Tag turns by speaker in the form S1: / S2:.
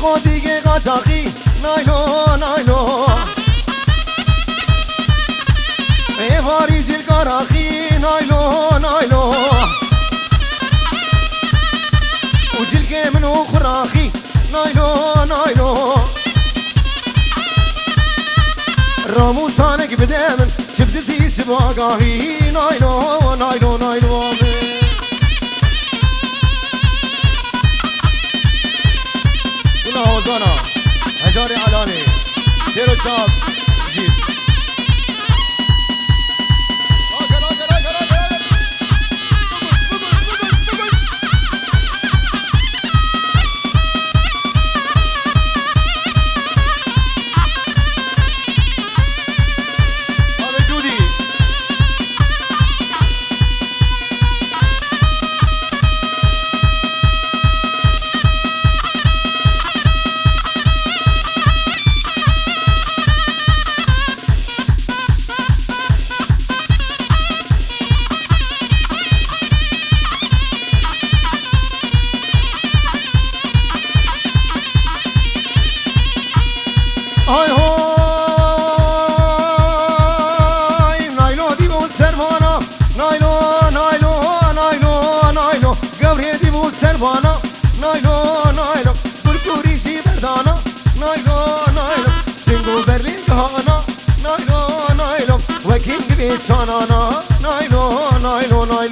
S1: بلغو دیگه قاچاقی نایلو نایلو ایواری جل کاراخی نایلو نایلو و جل که منو خراخی نایلو نایلو رامو سانك بدامن جبت زيت باقاهي نايلو نايلو نايلو كلها وزانا هجاري علاني ديرو شاب جيب هاي هاي نايلو ديبو سربانا نايلو نايلو نايلو نايلو قبري ديبو سربانا نايلو نايلو بركوري شي بردانا نايلو نايلو سنگو برلين كهانا نايلو نايلو وكينج بيشانانا نايلو نايلو نايلو